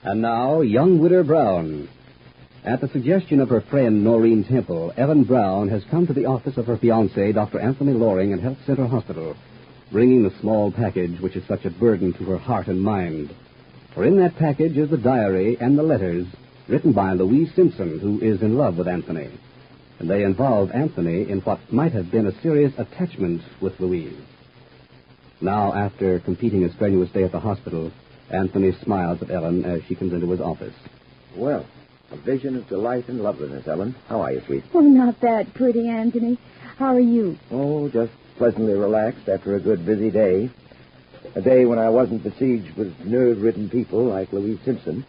And now, young Widder Brown. At the suggestion of her friend Noreen Temple, Ellen Brown has come to the office of her fiancé, Dr. Anthony Loring, at Health Center Hospital, bringing the small package which is such a burden to her heart and mind. For in that package is the diary and the letters written by Louise Simpson, who is in love with Anthony. And they involve Anthony in what might have been a serious attachment with Louise. Now, after completing a strenuous day at the hospital, Anthony smiles at Ellen as she comes into his office. Well, a vision of delight and loveliness, Ellen. How are you, sweet? Oh, not that pretty, Anthony. How are you? Oh, just pleasantly relaxed after a good busy day. A day when I wasn't besieged with nerve-ridden people like Louise Simpson.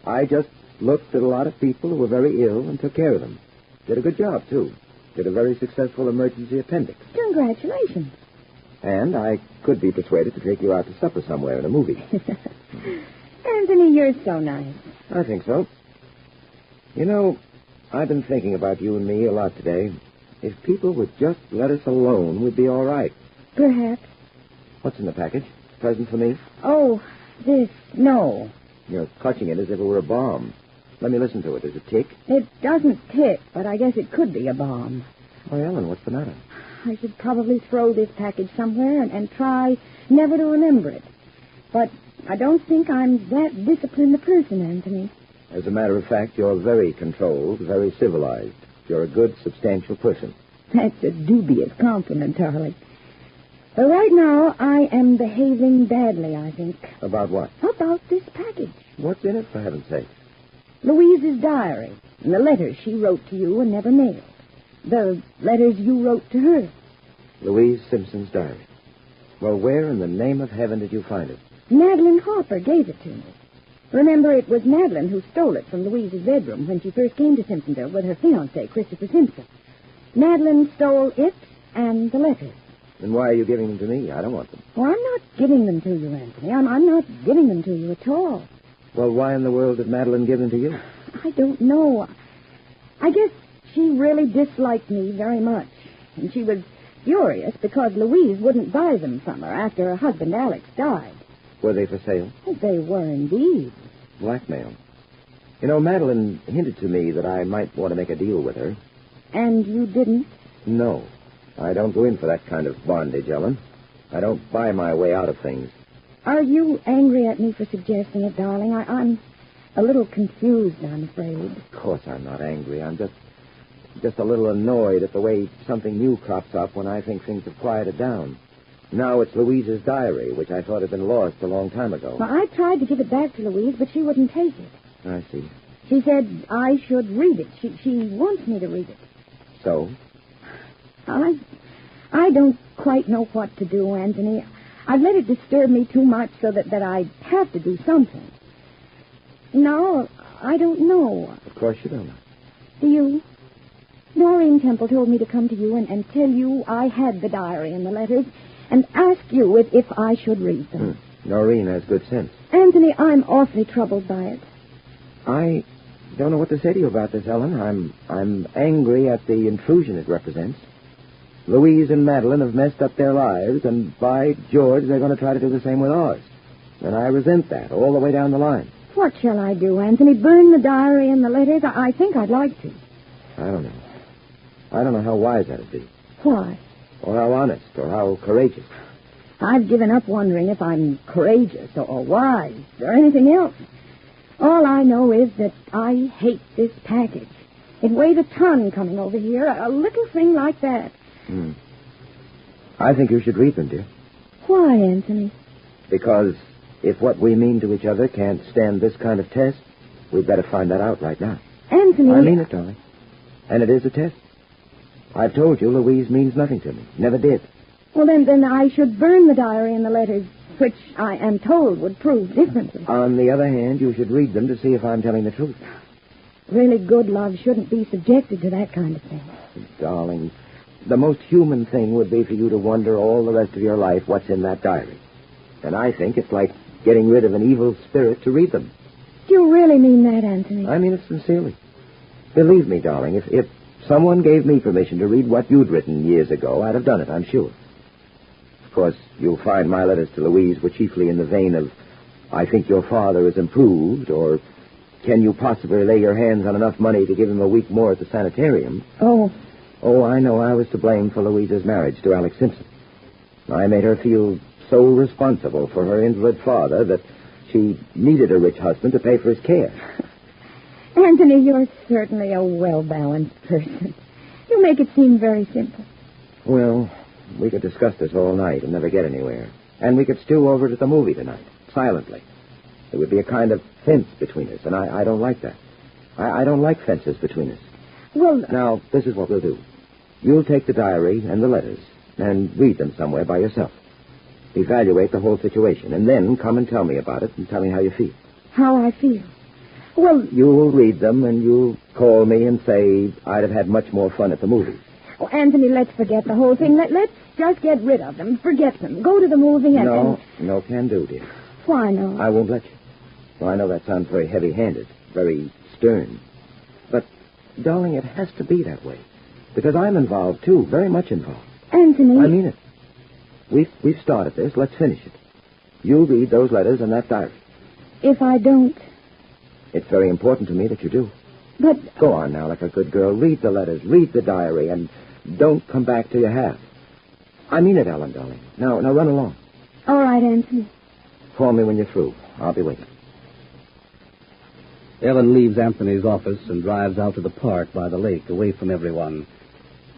I just looked at a lot of people who were very ill and took care of them. Did a good job, too. Did a very successful emergency appendix. Congratulations. And I could be persuaded to take you out to supper somewhere in a movie. Anthony, you're so nice. I think so. You know, I've been thinking about you and me a lot today. If people would just let us alone, we'd be all right. Perhaps. What's in the package? Present for me? Oh, this. No. You're clutching it as if it were a bomb. Let me listen to it. Does it tick? It doesn't tick, but I guess it could be a bomb. Why, Ellen, what's the matter? I should probably throw this package somewhere and try never to remember it. But I don't think I'm that disciplined a person, Anthony. As a matter of fact, you're very controlled, very civilized. You're a good, substantial person. That's a dubious compliment, darling. But right now, I am behaving badly, I think. About what? About this package. What's in it, for heaven's sake? Louise's diary and the letters she wrote to you and never mailed. The letters you wrote to her. Louise Simpson's diary. Well, where in the name of heaven did you find it? Madeline Harper gave it to me. Remember, it was Madeline who stole it from Louise's bedroom when she first came to Simpsonville with her fiancé, Christopher Simpson. Madeline stole it and the letters. Then why are you giving them to me? I don't want them. Well, I'm not giving them to you, Anthony. I'm not giving them to you at all. Well, why in the world did Madeline give them to you? I don't know. I guess she really disliked me very much. And she was furious because Louise wouldn't buy them from her after her husband, Alex, died. Were they for sale? Oh, they were indeed. Blackmail. You know, Madeline hinted to me that I might want to make a deal with her. And you didn't? No. I don't go in for that kind of bondage, Ellen. I don't buy my way out of things. Are you angry at me for suggesting it, darling? I'm a little confused, I'm afraid. Of course I'm not angry. I'm just a little annoyed at the way something new crops up when I think things have quieted down. Now it's Louise's diary, which I thought had been lost a long time ago. Well, I tried to give it back to Louise, but she wouldn't take it. I see. She said I should read it. She wants me to read it. So? I don't quite know what to do, Anthony. I've let it disturb me too much so that I have to do something. No, I don't know. Of course you don't. Do you? Noreen Temple told me to come to you and tell you I had the diary and the letters and ask you if I should read them. Noreen has good sense. Anthony, I'm awfully troubled by it. I don't know what to say to you about this, Ellen. I'm angry at the intrusion it represents. Louise and Madeline have messed up their lives, and by George, they're going to try to do the same with ours. And I resent that all the way down the line. What shall I do, Anthony? Burn the diary and the letters? I think I'd like to. I don't know. I don't know how wise that'd be. Why? Or how honest, or how courageous. I've given up wondering if I'm courageous or wise or anything else. All I know is that I hate this package. It weighs a ton coming over here, a little thing like that. I think you should read them, dear. Why, Anthony? Because if what we mean to each other can't stand this kind of test, we'd better find that out right now. Anthony... I mean it, darling. And it is a test. I've told you Louise means nothing to me. Never did. Well, then I should burn the diary and the letters, which I am told would prove differently. On the other hand, you should read them to see if I'm telling the truth. Really good love shouldn't be subjected to that kind of thing. Darling, the most human thing would be for you to wonder all the rest of your life what's in that diary. And I think it's like getting rid of an evil spirit to read them. Do you really mean that, Anthony? I mean it sincerely. Believe me, darling, if someone gave me permission to read what you'd written years ago, I'd have done it, I'm sure. Of course, you'll find my letters to Louise were chiefly in the vein of I think your father is improved, or can you possibly lay your hands on enough money to give him a week more at the sanitarium? Oh. Oh, I know I was to blame for Louisa's marriage to Alex Simpson. I made her feel so responsible for her invalid father that she needed a rich husband to pay for his care. Anthony, you're certainly a well-balanced person. You make it seem very simple. Well, we could discuss this all night and never get anywhere. And we could stew over to the movie tonight, silently. There would be a kind of fence between us, and I don't like that. I don't like fences between us. Well... Now, this is what we'll do. You'll take the diary and the letters and read them somewhere by yourself. Evaluate the whole situation, and then come and tell me about it and tell me how you feel. How I feel? Well... You'll read them, and you'll call me and say I'd have had much more fun at the movies. Oh, Anthony, let's forget the whole thing. Let's just get rid of them. Forget them. Go to the movie and... No can do, dear. Why not? I won't let you. Well, I know that sounds very heavy-handed, very stern. But, darling, it has to be that way. Because I'm involved, too, very much involved. Anthony... I mean it. We've started this. Let's finish it. You'll read those letters and that diary. If I don't... It's very important to me that you do. But... Go on now, like a good girl. Read the letters, read the diary, and don't come back till you have. I mean it, Ellen, darling. Now run along. All right, Anthony. Call me when you're through. I'll be waiting. Ellen leaves Anthony's office and drives out to the park by the lake, away from everyone.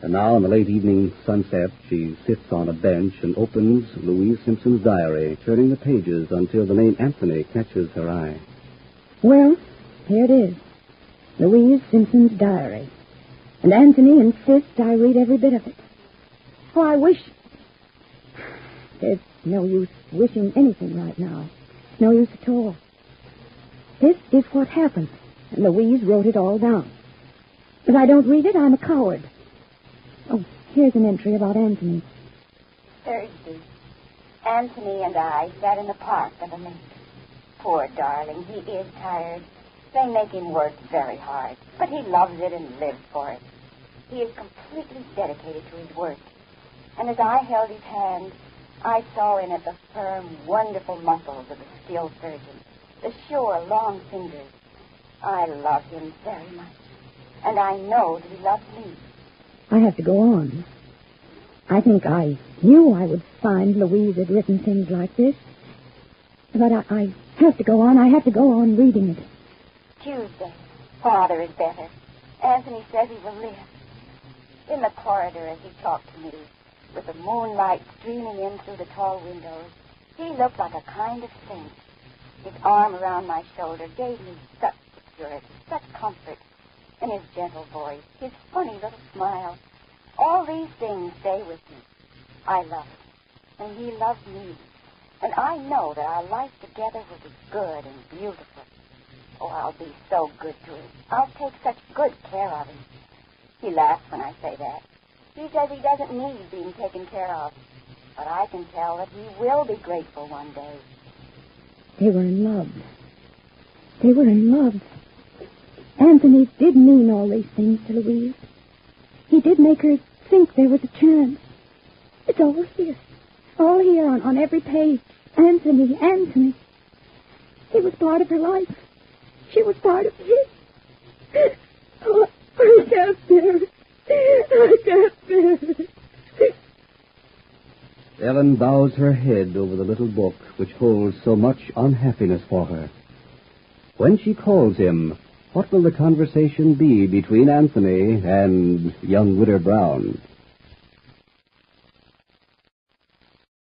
And now, in the late evening sunset, she sits on a bench and opens Louise Simpson's diary, turning the pages until the name Anthony catches her eye. Well, here it is. Louise Simpson's diary. And Anthony insists I read every bit of it. Oh, I wish... There's no use wishing anything right now. No use at all. This is what happened, and Louise wrote it all down. If I don't read it, I'm a coward. Oh, here's an entry about Anthony. Thursday. Anthony and I sat in the park by the lake. Poor darling, he is tired. They make him work very hard, but he loves it and lives for it. He is completely dedicated to his work. And as I held his hand, I saw in it the firm, wonderful muscles of a skilled surgeon, the sure, long fingers. I love him very much, and I know that he loves me. I have to go on. I think I knew I would find Louise had written things like this. But I have to go on. I have to go on reading it. Tuesday. Father is better. Anthony says he will live. In the corridor as he talked to me, with the moonlight streaming in through the tall windows, he looked like a kind of saint. His arm around my shoulder gave me such security, such comfort. And his gentle voice, his funny little smile, all these things stay with me. I love him, and he loves me. And I know that our life together will be good and beautiful. Oh, I'll be so good to him. I'll take such good care of him. He laughs when I say that. He says he doesn't need being taken care of. But I can tell that he will be grateful one day. They were in love. They were in love. Anthony did mean all these things to Louise. He did make her think there was a chance. It's all here. All here on every page. Anthony. He was part of her life. She was part of his. Oh, I can't bear it. I can't bear it. Ellen bows her head over the little book which holds so much unhappiness for her. When she calls him, what will the conversation be between Anthony and young Widder Brown?